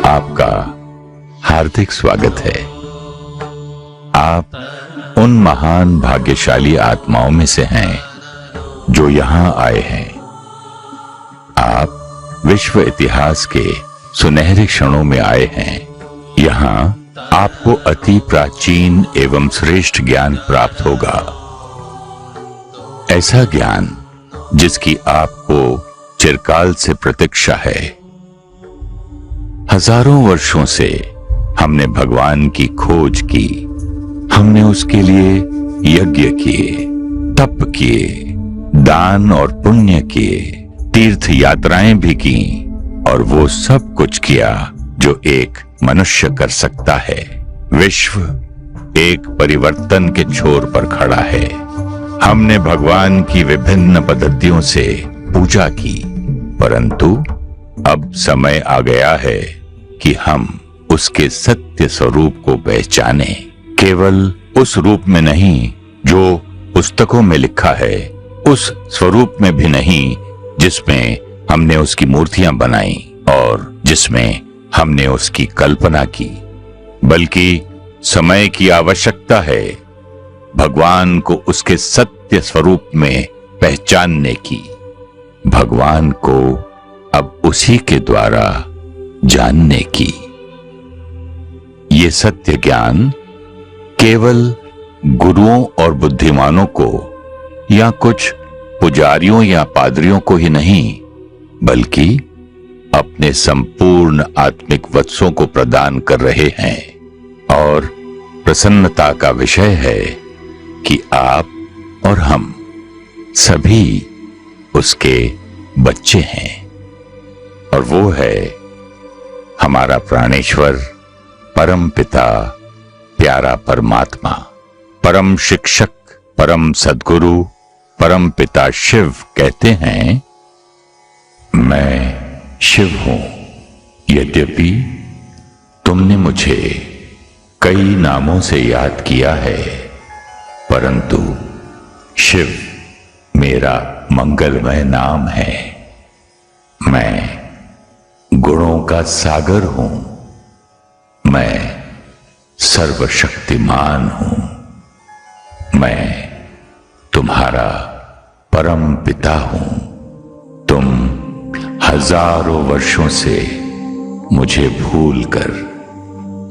आपका हार्दिक स्वागत है। आप उन महान भाग्यशाली आत्माओं में से हैं जो यहां आए हैं। आप विश्व इतिहास के सुनहरे क्षणों में आए हैं। यहां आपको अति प्राचीन एवं श्रेष्ठ ज्ञान प्राप्त होगा, ऐसा ज्ञान जिसकी आपको चिरकाल से प्रतीक्षा है। हजारों वर्षों से हमने भगवान की खोज की, हमने उसके लिए यज्ञ किए, तप किए, दान और पुण्य किए, तीर्थ यात्राएं भी की और वो सब कुछ किया जो एक मनुष्य कर सकता है। विश्व एक परिवर्तन के छोर पर खड़ा है। हमने भगवान की विभिन्न पद्धतियों से पूजा की, परंतु अब समय आ गया है कि हम उसके सत्य स्वरूप को पहचाने। केवल उस रूप में नहीं जो पुस्तकों में लिखा है, उस स्वरूप में भी नहीं जिसमें हमने उसकी मूर्तियां बनाई और जिसमें हमने उसकी कल्पना की, बल्कि समय की आवश्यकता है भगवान को उसके सत्य स्वरूप में पहचानने की। भगवान को अब उसी के द्वारा जानने की। ये सत्य ज्ञान केवल गुरुओं और बुद्धिमानों को या कुछ पुजारियों या पादरियों को ही नहीं, बल्कि अपने संपूर्ण आत्मिक वत्सों को प्रदान कर रहे हैं। और प्रसन्नता का विषय है कि आप और हम सभी उसके बच्चे हैं। और वो है हमारा प्राणेश्वर, परम पिता, प्यारा परमात्मा, परम शिक्षक, परम सद्गुरु, परम पिता शिव कहते हैं, मैं शिव हूं। यद्यपि तुमने मुझे कई नामों से याद किया है, परंतु शिव मेरा मंगलमय नाम है। मैं गुणों का सागर हूं। मैं सर्वशक्तिमान हूं। मैं तुम्हारा परम पिता हूं। तुम हजारों वर्षों से मुझे भूलकर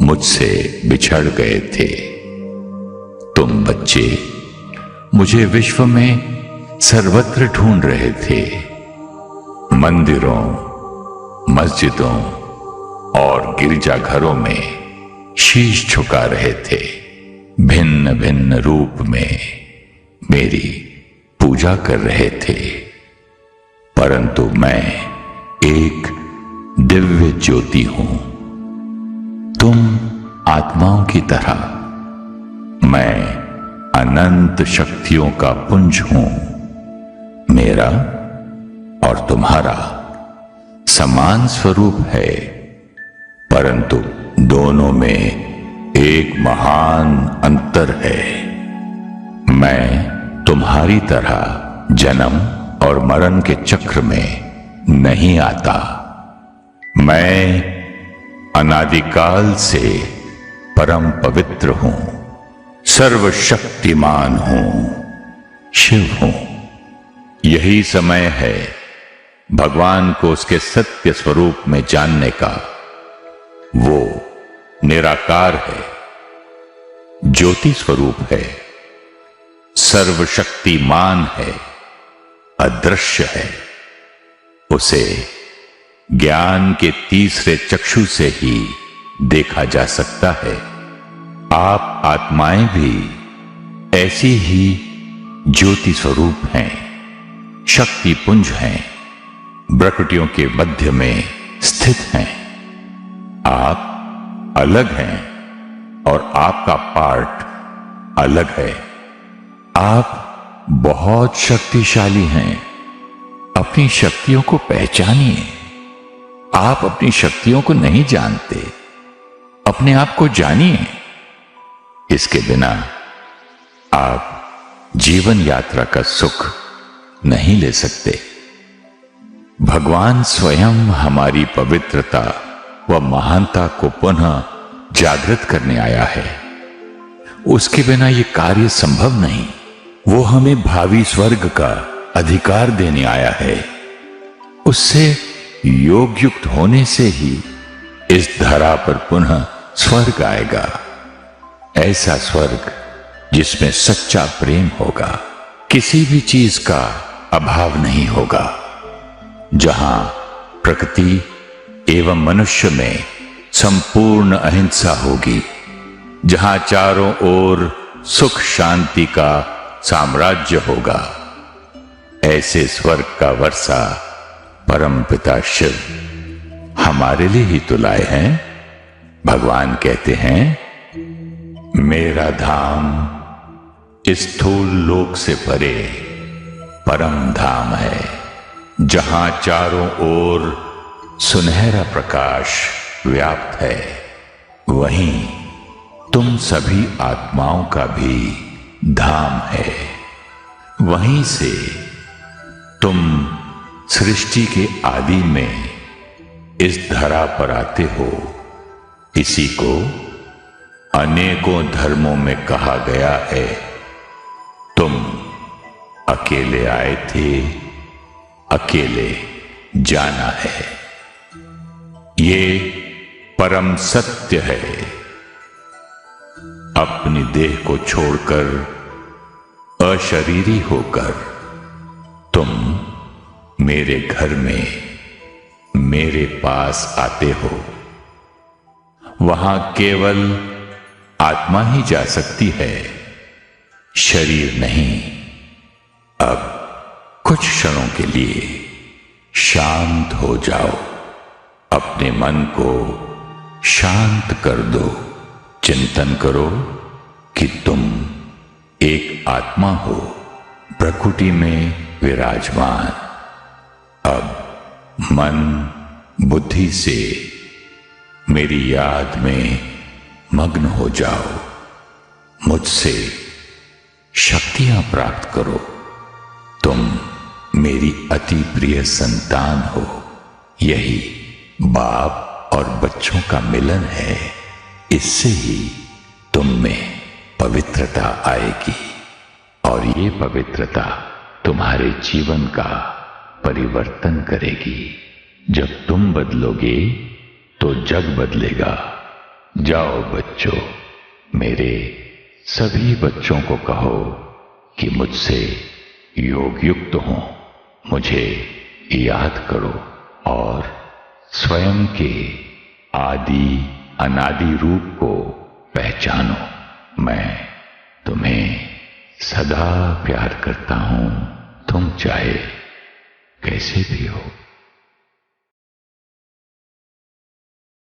मुझसे बिछड़ गए थे। तुम बच्चे मुझे विश्व में सर्वत्र ढूंढ रहे थे। मंदिरों, मस्जिदों और गिरजाघरों में शीश झुका रहे थे। भिन्न भिन्न रूप में मेरी पूजा कर रहे थे, परंतु मैं एक दिव्य ज्योति हूं। तुम आत्माओं की तरह, मैं अनंत शक्तियों का पुंज हूं। मेरा और तुम्हारा समान स्वरूप है, परंतु दोनों में एक महान अंतर है। मैं तुम्हारी तरह जन्म और मरण के चक्र में नहीं आता। मैं अनादिकाल से परम पवित्र हूं, सर्वशक्तिमान हूं, शिव हूं। यही समय है भगवान को उसके सत्य स्वरूप में जानने का। वो निराकार है, ज्योति स्वरूप है, सर्वशक्तिमान है, अदृश्य है। उसे ज्ञान के तीसरे चक्षु से ही देखा जा सकता है। आप आत्माएं भी ऐसी ही ज्योति स्वरूप हैं, शक्ति पुंज हैं, प्रकृतियों के मध्य में स्थित हैं। आप अलग हैं और आपका पार्ट अलग है। आप बहुत शक्तिशाली हैं। अपनी शक्तियों को पहचानिए। आप अपनी शक्तियों को नहीं जानते, अपने आप को जानिए। इसके बिना आप जीवन यात्रा का सुख नहीं ले सकते। भगवान स्वयं हमारी पवित्रता व महानता को पुनः जागृत करने आया है। उसके बिना यह कार्य संभव नहीं। वो हमें भावी स्वर्ग का अधिकार देने आया है। उससे योग युक्त होने से ही इस धरा पर पुनः स्वर्ग आएगा। ऐसा स्वर्ग जिसमें सच्चा प्रेम होगा, किसी भी चीज का अभाव नहीं होगा, जहां प्रकृति एवं मनुष्य में संपूर्ण अहिंसा होगी, जहां चारों ओर सुख शांति का साम्राज्य होगा। ऐसे स्वर्ग का वर्षा परम पिता शिव हमारे लिए ही तो लाए हैं। भगवान कहते हैं, मेरा धाम इस स्थूल लोक से परे परम धाम है, जहां चारों ओर सुनहरा प्रकाश व्याप्त है। वहीं तुम सभी आत्माओं का भी धाम है। वहीं से तुम सृष्टि के आदि में इस धरा पर आते हो। इसी को अनेकों धर्मों में कहा गया है, तुम अकेले आए थे, अकेले जाना है। ये परम सत्य है। अपनी देह को छोड़कर अशरीरी होकर तुम मेरे घर में मेरे पास आते हो। वहां केवल आत्मा ही जा सकती है, शरीर नहीं। अब कुछ क्षणों के लिए शांत हो जाओ, अपने मन को शांत कर दो। चिंतन करो कि तुम एक आत्मा हो, प्रकृति में विराजमान। अब मन बुद्धि से मेरी याद में मग्न हो जाओ। मुझसे शक्तियां प्राप्त करो। तुम मेरी अति प्रिय संतान हो। यही बाप और बच्चों का मिलन है। इससे ही तुम में पवित्रता आएगी और ये पवित्रता तुम्हारे जीवन का परिवर्तन करेगी। जब तुम बदलोगे तो जग बदलेगा। जाओ बच्चों, मेरे सभी बच्चों को कहो कि मुझसे योग युक्त हो, मुझे याद करो और स्वयं के आदि अनादि रूप को पहचानो। मैं तुम्हें सदा प्यार करता हूं, तुम चाहे कैसे भी हो।